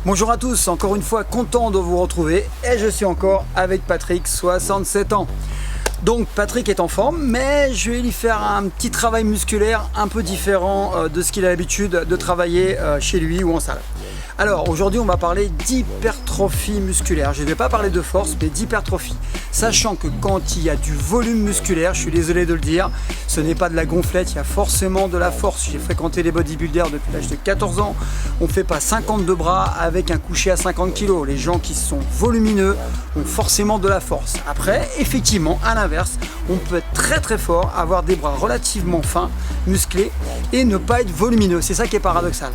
Bonjour à tous, encore une fois content de vous retrouver et je suis encore avec Patrick, 67 ans. Donc Patrick est en forme, mais je vais lui faire un petit travail musculaire un peu différent de ce qu'il a l'habitude de travailler chez lui ou en salle. Alors aujourd'hui on va parler d'hypertrophie musculaire. Je ne vais pas parler de force mais d'hypertrophie. Sachant que quand il y a du volume musculaire, je suis désolé de le dire, ce n'est pas de la gonflette, il y a forcément de la force. J'ai fréquenté les bodybuilders depuis l'âge de 14 ans. On ne fait pas 52 bras avec un coucher à 50 kg. Les gens qui sont volumineux ont forcément de la force. Après, effectivement, à l'inverse, on peut être très fort, avoir des bras relativement fins, musclés et ne pas être volumineux. C'est ça qui est paradoxal.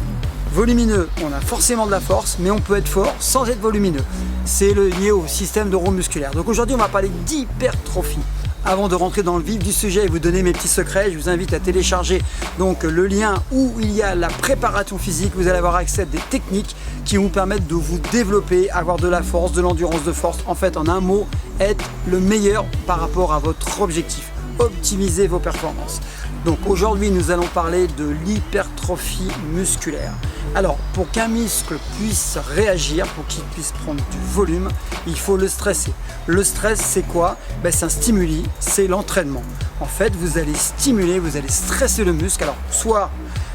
Volumineux, on a forcément de la force, mais on peut être fort sans être volumineux. C'est lié au système neuromusculaire. Donc aujourd'hui, on va parler d'hypertrophie. Avant de rentrer dans le vif du sujet et vous donner mes petits secrets, je vous invite à télécharger donc le lien où il y a la préparation physique. Vous allez avoir accès à des techniques qui vont vous permettre de vous développer, avoir de la force, de l'endurance de force. En fait, en un mot, être le meilleur par rapport à votre objectif. Optimiser vos performances. Donc aujourd'hui, nous allons parler de l'hypertrophie musculaire. Alors, pour qu'un muscle puisse réagir, pour qu'il puisse prendre du volume, il faut le stresser. Le stress, c'est quoi? C'est un stimuli, c'est l'entraînement. En fait, vous allez stimuler, vous allez stresser le muscle. Alors, soit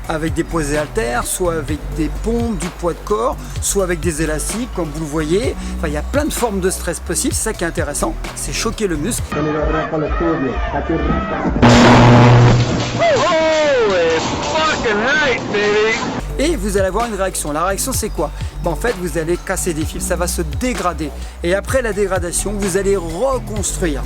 avec des poids et haltères, soit avec des pompes, du poids de corps, soit avec des élastiques, comme vous le voyez. Enfin, il y a plein de formes de stress possibles. C'est ça qui est intéressant, c'est choquer le muscle. Et vous allez avoir une réaction. La réaction, c'est quoi? En fait, vous allez casser des fibres, ça va se dégrader. Et après la dégradation, vous allez reconstruire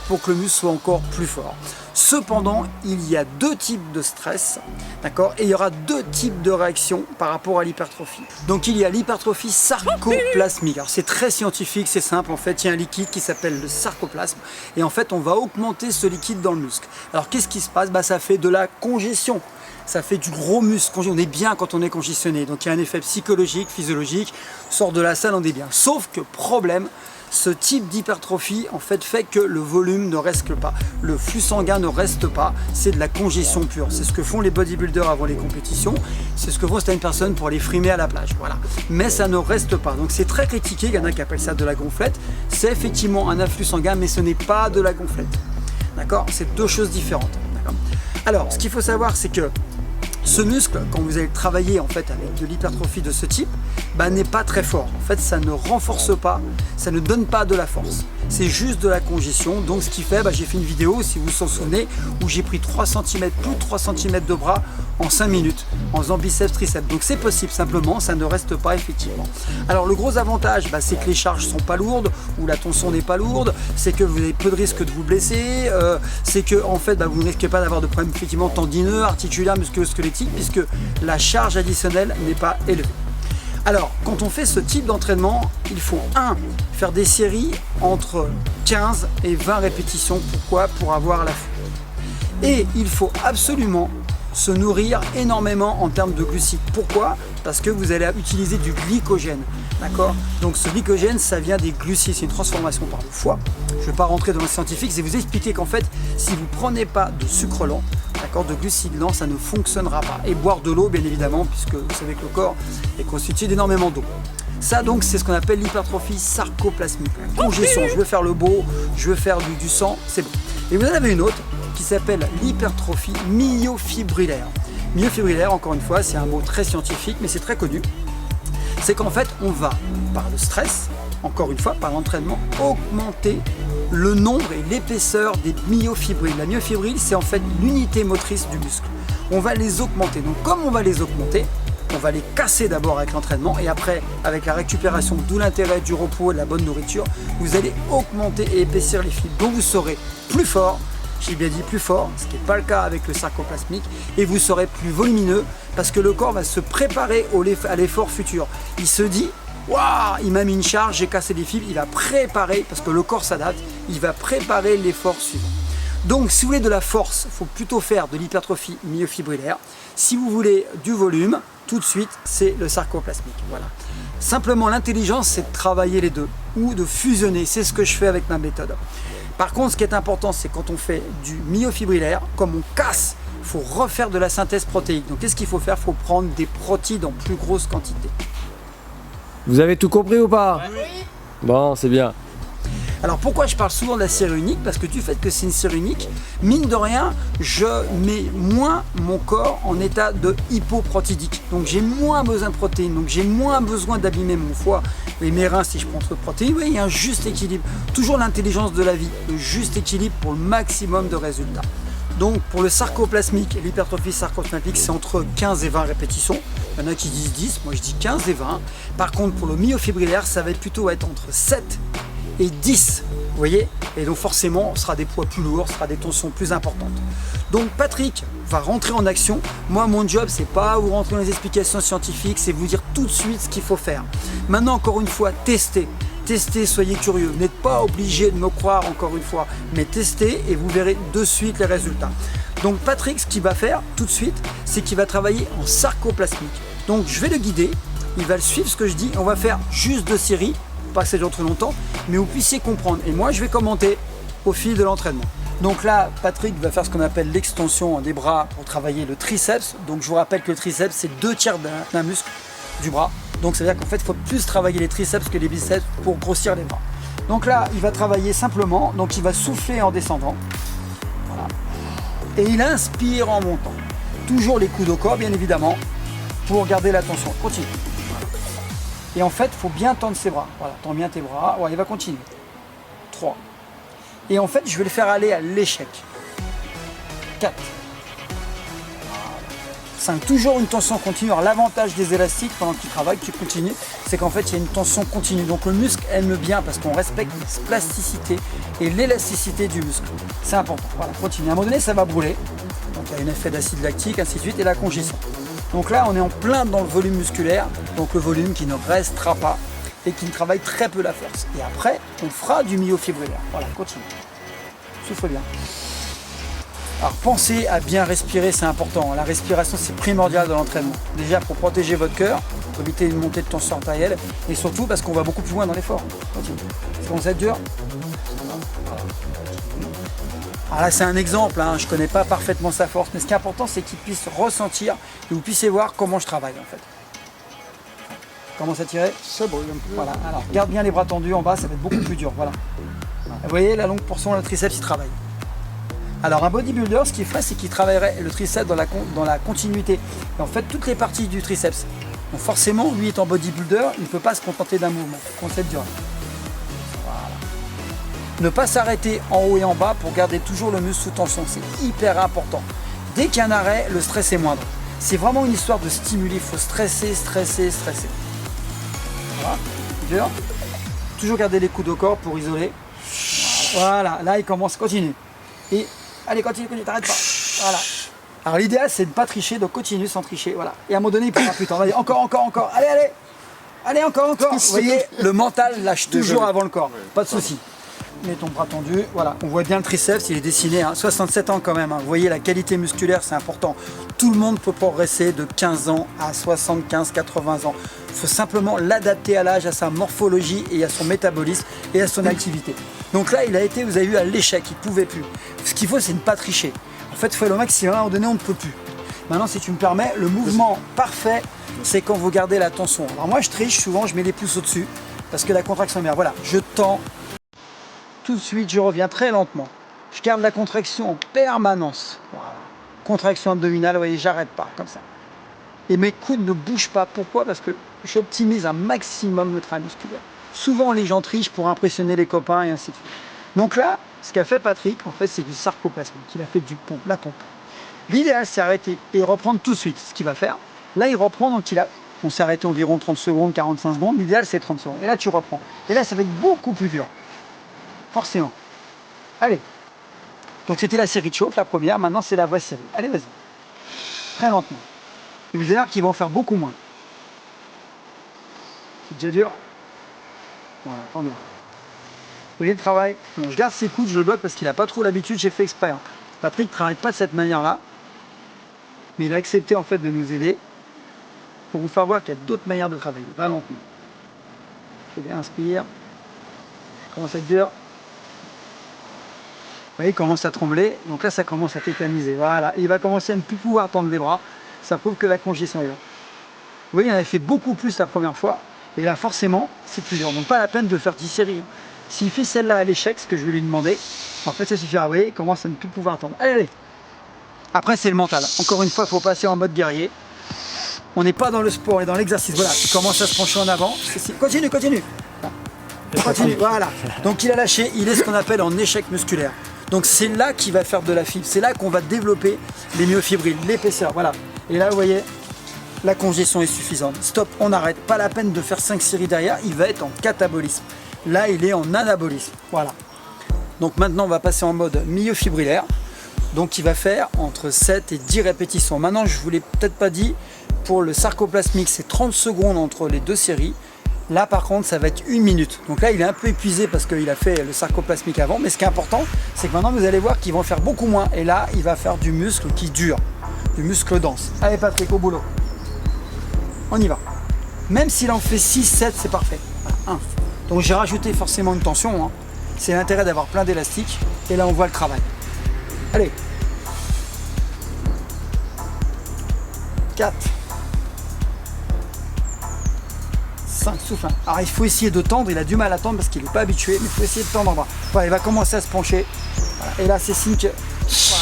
pour que le muscle soit encore plus fort. Cependant, il y a deux types de stress, d'accord? Et il y aura deux types de réactions par rapport à l'hypertrophie. Donc il y a l'hypertrophie sarcoplasmique. Alors c'est très scientifique, c'est simple. En fait, il y a un liquide qui s'appelle le sarcoplasme. Et en fait, on va augmenter ce liquide dans le muscle. Alors qu'est-ce qui se passe? Ça fait de la congestion. Ça fait du gros muscle. On est bien quand on est congestionné. Donc il y a un effet psychologique, physiologique. On sort de la salle, on est bien. Sauf que problème, ce type d'hypertrophie en fait que le volume ne reste pas, le flux sanguin ne reste pas, c'est de la congestion pure. C'est ce que font les bodybuilders avant les compétitions, c'est ce que font certaines personnes pour aller frimer à la plage, voilà. Mais ça ne reste pas, donc c'est très critiqué, il y en a qui appellent ça de la gonflette. C'est effectivement un afflux sanguin, mais ce n'est pas de la gonflette, d'accord? C'est deux choses différentes, d'accord? Alors, ce qu'il faut savoir, c'est que ce muscle, quand vous allez travailler en fait avec de l'hypertrophie de ce type, n'est pas très fort. En fait, ça ne renforce pas, ça ne donne pas de la force. C'est juste de la congestion. Donc, ce qui fait, j'ai fait une vidéo, si vous vous en souvenez, où j'ai pris 3 cm, plus de 3 cm de bras en 5 minutes, en faisant biceps, triceps. Donc, c'est possible, simplement, ça ne reste pas effectivement. Alors, le gros avantage, c'est que les charges sont pas lourdes, ou la tension n'est pas lourde, c'est que vous avez peu de risque de vous blesser, c'est que, en fait, vous ne risquez pas d'avoir de problèmes effectivement tendineux, articulaires, musculo-squelettiques, puisque la charge additionnelle n'est pas élevée. Alors, quand on fait ce type d'entraînement, il faut faire des séries entre 15 et 20 répétitions. Pourquoi? Pour avoir la force. Et il faut absolument se nourrir énormément en termes de glucides. Pourquoi? Parce que vous allez utiliser du glycogène. D'accord? Donc ce glycogène, ça vient des glucides, c'est une transformation par le foie. Je ne vais pas rentrer dans le scientifique, c'est vous expliquer qu'en fait, si vous ne prenez pas de sucre lent, d'accord, de glucides lents, ça ne fonctionnera pas. Et boire de l'eau, bien évidemment, puisque vous savez que le corps est constitué d'énormément d'eau. Ça donc, c'est ce qu'on appelle l'hypertrophie sarcoplasmique. Congestion, je veux faire le beau, je veux faire du sang, c'est bon. Et vous en avez une autre qui s'appelle l'hypertrophie myofibrillaire. Myofibrillaire, encore une fois, c'est un mot très scientifique, mais c'est très connu. C'est qu'en fait, on va, par le stress, encore une fois, par l'entraînement, augmenter le nombre et l'épaisseur des myofibrilles. La myofibrille, c'est en fait l'unité motrice du muscle. On va les augmenter. Donc, comme on va les augmenter, on va les casser d'abord avec l'entraînement et après, avec la récupération, d'où l'intérêt du repos et de la bonne nourriture, vous allez augmenter et épaissir les fibres. Donc, vous serez plus fort. J'ai bien dit plus fort, ce qui n'est pas le cas avec le sarcoplasmique, et vous serez plus volumineux parce que le corps va se préparer à l'effort futur. Il se dit, waouh, il m'a mis une charge, j'ai cassé des fibres, il va préparer, parce que le corps s'adapte, il va préparer l'effort suivant. Donc si vous voulez de la force, il faut plutôt faire de l'hypertrophie myofibrillaire. Si vous voulez du volume, tout de suite, c'est le sarcoplasmique. Voilà. Simplement, l'intelligence, c'est de travailler les deux ou de fusionner. C'est ce que je fais avec ma méthode. Par contre, ce qui est important, c'est quand on fait du myofibrillaire, comme on casse, il faut refaire de la synthèse protéique. Donc, qu'est-ce qu'il faut faire? Il faut prendre des protéines en plus grosse quantité. Vous avez tout compris ou pas? Oui. Bon, c'est bien. Alors pourquoi je parle souvent de la série unique? Parce que du fait que c'est une série unique, mine de rien, je mets moins mon corps en état de hypoprotidique. Donc j'ai moins besoin de protéines, donc j'ai moins besoin d'abîmer mon foie et mes reins si je prends trop de protéines. Oui, il y a un juste équilibre. Toujours l'intelligence de la vie, le juste équilibre pour le maximum de résultats. Donc pour le sarcoplasmique et l'hypertrophie sarcoplasmique, c'est entre 15 et 20 répétitions. Il y en a qui disent 10, moi je dis 15 et 20. Par contre pour le myofibrillaire, ça va plutôt être entre 7 et 10, vous voyez. Et donc forcément, ce sera des poids plus lourds, ce sera des tensions plus importantes. Donc Patrick va rentrer en action. Moi, mon job, c'est pas vous rentrer dans les explications scientifiques, c'est vous dire tout de suite ce qu'il faut faire. Maintenant, encore une fois, testez. Testez, soyez curieux. Vous n'êtes pas obligé de me croire encore une fois, mais testez et vous verrez de suite les résultats. Donc Patrick, ce qu'il va faire tout de suite, c'est qu'il va travailler en sarcoplasmique. Donc je vais le guider, il va le suivre ce que je dis. On va faire juste 2 séries, pas que ça dure trop longtemps, mais vous puissiez comprendre. Et moi, je vais commenter au fil de l'entraînement. Donc là, Patrick va faire ce qu'on appelle l'extension des bras pour travailler le triceps. Donc je vous rappelle que le triceps, c'est 2/3 d'un muscle du bras. Donc ça veut dire qu'en fait, il faut plus travailler les triceps que les biceps pour grossir les bras. Donc là, il va travailler simplement. Donc il va souffler en descendant. Voilà. Et il inspire en montant. Toujours les coudes au corps, bien évidemment, pour garder la tension. Continue. Et en fait, il faut bien tendre ses bras. Voilà, tends bien tes bras. Ouais, il va continuer. 3. Et en fait, je vais le faire aller à l'échec. 4. 5. Toujours une tension continue. Alors, l'avantage des élastiques pendant qu'il travaille, tu continues, c'est qu'en fait, il y a une tension continue. Donc, le muscle aime bien parce qu'on respecte la plasticité et l'élasticité du muscle. C'est important. Voilà, continue. À un moment donné, ça va brûler. Donc, il y a un effet d'acide lactique, ainsi de suite, et la congestion. Donc là, on est en plein dans le volume musculaire, donc le volume qui ne restera pas et qui ne travaille très peu la force. Et après, on fera du myofibrillaire. Voilà, continue. Souffle bien. Alors pensez à bien respirer, c'est important. La respiration, c'est primordial dans l'entraînement. Déjà pour protéger votre cœur, pour éviter une montée de tension artérielle, et surtout parce qu'on va beaucoup plus loin dans l'effort. Continue. C'est bon, ça va être dur. Alors là, c'est un exemple, hein. Je ne connais pas parfaitement sa force, mais ce qui est important, c'est qu'il puisse ressentir et vous puissiez voir comment je travaille en fait. Commence à tirer. Ça brûle un peu. Voilà, alors garde bien les bras tendus en bas, ça va être beaucoup plus dur. Voilà. Vous voyez, la longue portion, le triceps, il travaille. Alors un bodybuilder, ce qu'il ferait, c'est qu'il travaillerait le triceps dans la continuité. Et en fait, toutes les parties du triceps. Donc forcément, lui étant bodybuilder, il ne peut pas se contenter d'un mouvement. Concept dur. Ne pas s'arrêter en haut et en bas pour garder toujours le muscle sous tension, c'est hyper important. Dès qu'il y a un arrêt, le stress est moindre. C'est vraiment une histoire de stimuler, il faut stresser, stresser, stresser. Voilà, dur. Toujours garder les coudes au corps pour isoler. Voilà, là il commence, continue. Et allez, continue, t'arrêtes pas. Voilà. Alors l'idéal c'est de ne pas tricher, donc continue sans tricher. Voilà. Et à un moment donné, il prendra plus de temps. Allez, encore. Allez, encore. Vous voyez, le mental lâche toujours avant le corps. Pas de souci. Mets ton bras tendu, voilà, on voit bien le triceps, il est dessiné, hein. 67 ans quand même, hein. Vous voyez la qualité musculaire, c'est important. Tout le monde peut progresser de 15 ans à 75, 80 ans. Il faut simplement l'adapter à l'âge, à sa morphologie et à son métabolisme et à son activité. Donc là, il a été, vous avez vu, à l'échec, il ne pouvait plus. Ce qu'il faut, c'est ne pas tricher. En fait, il faut aller au maximum, à un moment donné, on ne peut plus. Maintenant, si tu me permets, le mouvement parfait, c'est quand vous gardez la tension. Alors moi, je triche, souvent, je mets les pouces au-dessus, parce que la contraction est meilleure. Voilà, je tends. Tout de suite, je reviens très lentement. Je garde la contraction en permanence. Voilà. Contraction abdominale, vous voyez, j'arrête pas, comme ça. Et mes coudes ne bougent pas. Pourquoi? Parce que j'optimise un maximum le travail musculaire. Souvent, les gens trichent pour impressionner les copains et ainsi de suite. Donc là, ce qu'a fait Patrick, en fait, c'est du sarcoplasmique. Il a fait du pompe, la pompe. L'idéal, c'est arrêter et reprendre tout de suite. Ce qu'il va faire, là, il reprend, donc on s'est arrêté environ 30 secondes, 45 secondes. L'idéal, c'est 30 secondes. Et là, tu reprends. Et là, ça va être beaucoup plus dur. Forcément. Allez. Donc c'était la série de chauffe, la première. Maintenant, c'est la vraie série. Allez, vas-y. Très lentement. Et vous allez voir qu'ils vont faire beaucoup moins. C'est déjà dur. Voilà, tant mieux. Vous voyez le travail? Bon, je garde ses coudes, je le bloque parce qu'il n'a pas trop l'habitude, j'ai fait exprès. Hein. Patrick ne travaille pas de cette manière-là. Mais il a accepté en fait de nous aider pour vous faire voir qu'il y a d'autres manières de travailler. Vraiment. Je vais inspire. Commence à être dur. Vous voyez, il commence à trembler, donc là ça commence à tétaniser. Voilà, il va commencer à ne plus pouvoir tendre les bras. Ça prouve que la congestion est là. Vous voyez, il en avait fait beaucoup plus la première fois. Et là, forcément, c'est plus dur. Donc, pas la peine de faire 10 séries. S'il fait celle-là à l'échec, ce que je vais lui demander, en fait, ça suffira. Vous voyez, il commence à ne plus pouvoir attendre. Allez, allez. Après, c'est le mental. Encore une fois, il faut passer en mode guerrier. On n'est pas dans le sport, on est dans l'exercice. Voilà, il commence à se pencher en avant. Continue, continue. Continue, voilà. Donc, il a lâché. Il est ce qu'on appelle en échec musculaire. Donc, c'est là qu'il va faire de la fibre. C'est là qu'on va développer les myofibrilles, l'épaisseur. Voilà. Et là, vous voyez, la congestion est suffisante. Stop, on arrête. Pas la peine de faire 5 séries derrière. Il va être en catabolisme. Là, il est en anabolisme. Voilà. Donc maintenant, on va passer en mode myofibrillaire. Donc il va faire entre 7 et 10 répétitions. Maintenant, je ne vous l'ai peut-être pas dit, pour le sarcoplasmique, c'est 30 secondes entre les deux séries. Là, par contre, ça va être 1 minute. Donc là, il est un peu épuisé parce qu'il a fait le sarcoplasmique avant. Mais ce qui est important, c'est que maintenant, vous allez voir qu'ils vont faire beaucoup moins. Et là, il va faire du muscle qui dure, du muscle dense. Allez, Patrick, au boulot. On y va. Même s'il en fait 6, 7, c'est parfait. Voilà, 1. Donc j'ai rajouté forcément une tension. Hein. C'est l'intérêt d'avoir plein d'élastiques. Et là, on voit le travail. Allez. 4. 5, souffle. Alors il faut essayer de tendre. Il a du mal à tendre parce qu'il n'est pas habitué. Mais il faut essayer de tendre en bas. Voilà, il va commencer à se pencher. Voilà. Et là, c'est signe que...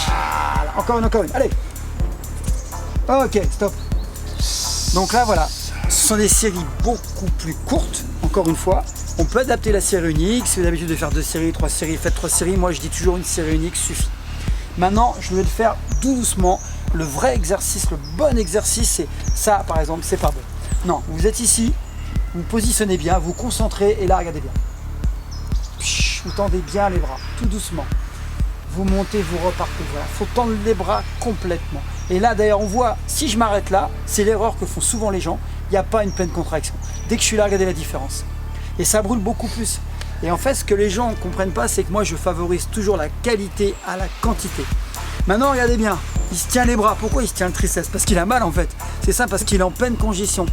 Voilà. Encore une, encore une. Allez. Ok, stop. Donc là, voilà. Ce sont des séries beaucoup plus courtes, encore une fois. On peut adapter la série unique. Si vous avez l'habitude de faire 2 séries, 3 séries, faites 3 séries. Moi, je dis toujours une série unique suffit. Maintenant, je vais le faire doucement. Le vrai exercice, le bon exercice, c'est ça, par exemple, c'est pas bon. Non, vous êtes ici, vous positionnez bien, vous concentrez, et là, regardez bien. Vous tendez bien les bras, tout doucement. Vous montez, vous repartez. Voilà, il faut tendre les bras complètement. Et là, d'ailleurs, on voit, si je m'arrête là, c'est l'erreur que font souvent les gens. Il n'y a pas une pleine contraction. Dès que je suis là, regardez la différence. Et ça brûle beaucoup plus. Et en fait, ce que les gens ne comprennent pas, c'est que moi, je favorise toujours la qualité à la quantité. Maintenant, regardez bien. Il se tient les bras. Pourquoi il se tient le triceps? Parce qu'il a mal, en fait. C'est ça, parce qu'il est en pleine congestion.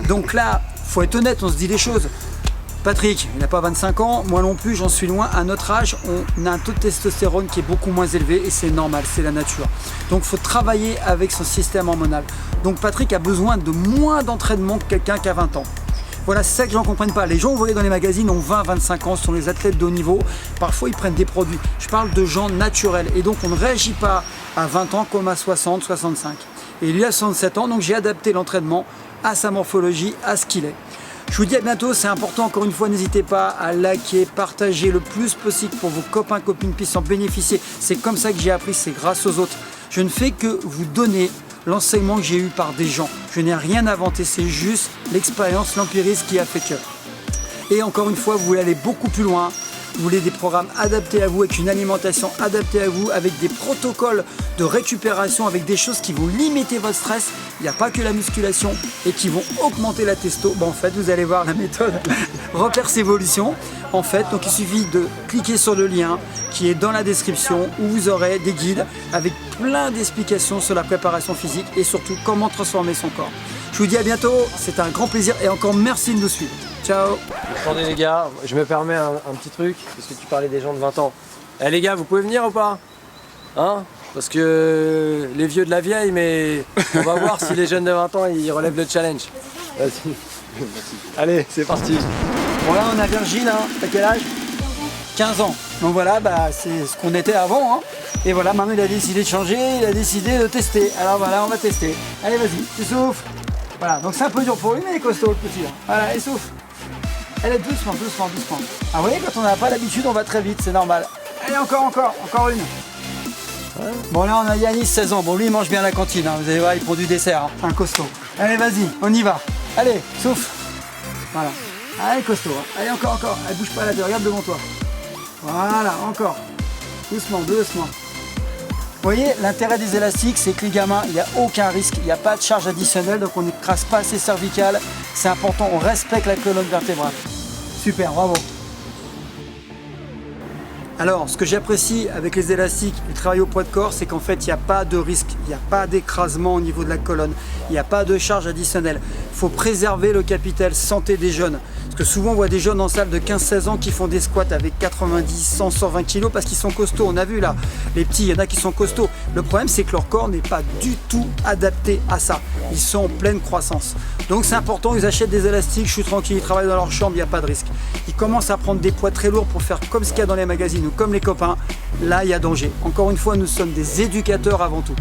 Donc là, il faut être honnête, on se dit les choses. Patrick, il n'a pas 25 ans, moi non plus, j'en suis loin. À notre âge, on a un taux de testostérone qui est beaucoup moins élevé et c'est normal, c'est la nature. Donc il faut travailler avec son système hormonal. Donc Patrick a besoin de moins d'entraînement que quelqu'un qui a 20 ans. Voilà, c'est ça que les gens ne comprennent pas. Les gens, vous voyez dans les magazines, ont 20, 25 ans, ce sont les athlètes de haut niveau. Parfois, ils prennent des produits. Je parle de gens naturels. Et donc, on ne réagit pas à 20 ans comme à 60, 65. Et lui a 67 ans, donc j'ai adapté l'entraînement à sa morphologie, à ce qu'il est. Je vous dis à bientôt, c'est important, encore une fois, n'hésitez pas à liker, partager le plus possible pour vos copains, copines puissent en bénéficier. C'est comme ça que j'ai appris, c'est grâce aux autres. Je ne fais que vous donner l'enseignement que j'ai eu par des gens. Je n'ai rien inventé, c'est juste l'expérience, l'empirisme qui a fait que. Et encore une fois, vous voulez aller beaucoup plus loin, vous voulez des programmes adaptés à vous, avec une alimentation adaptée à vous, avec des protocoles de récupération, avec des choses qui vont limiter votre stress. Il n'y a pas que la musculation et qui vont augmenter la testo. Bon, en fait, vous allez voir la méthode Reperce Évolution. En fait, donc il suffit de cliquer sur le lien qui est dans la description où vous aurez des guides avec plein d'explications sur la préparation physique et surtout comment transformer son corps. Je vous dis à bientôt, c'est un grand plaisir et encore merci de nous suivre. Ciao. Attendez les gars, je me permets un petit truc, parce que tu parlais des gens de 20 ans. Eh les gars, vous pouvez venir ou pas? Hein? Parce que les vieux de la vieille, mais on va voir si les jeunes de 20 ans, ils relèvent le challenge. Vas-y. Allez, c'est parti. Bon là on a Virgile, hein. T'as quel âge? 15 ans. Donc voilà, bah, c'est ce qu'on était avant. Hein. Et voilà, maintenant il a décidé de changer, il a décidé de tester. Alors voilà, on va tester. Allez vas-y, tu souffles. Voilà, donc c'est un peu dur pour lui, mais il est costaud le petit. Hein. Voilà, il souffle. Allez, doucement, doucement, doucement. Ah vous voyez, quand on n'a pas l'habitude, on va très vite, c'est normal. Allez, encore une. Ouais. Bon là on a Yanis, 16 ans. Bon lui il mange bien à la cantine, hein. Vous allez voir, il prend du dessert, hein. Un costaud. Allez vas-y, on y va. Allez, souffle. Voilà. Allez costaud, hein. Allez encore. Allez, bouge pas la tête, regarde devant toi. Voilà, encore. Doucement, doucement. Vous voyez, l'intérêt des élastiques, c'est que les gamins, il n'y a aucun risque, il n'y a pas de charge additionnelle, donc on n'écrase pas assez cervical. C'est important, on respecte la colonne vertébrale. Super, bravo. Alors, ce que j'apprécie avec les élastiques et le travail au poids de corps, c'est qu'en fait, il n'y a pas de risque, il n'y a pas d'écrasement au niveau de la colonne, il n'y a pas de charge additionnelle. Il faut préserver le capital santé des jeunes. Parce que souvent, on voit des jeunes en salle de 15-16 ans qui font des squats avec 90, 100, 120 kg parce qu'ils sont costauds. On a vu là, les petits, il y en a qui sont costauds. Le problème, c'est que leur corps n'est pas du tout adapté à ça. Ils sont en pleine croissance. Donc, c'est important, ils achètent des élastiques, je suis tranquille, ils travaillent dans leur chambre, il n'y a pas de risque. Ils commencent à prendre des poids très lourds pour faire comme ce qu'il y a dans les magazines ou comme les copains. Là, il y a danger. Encore une fois, nous sommes des éducateurs avant tout.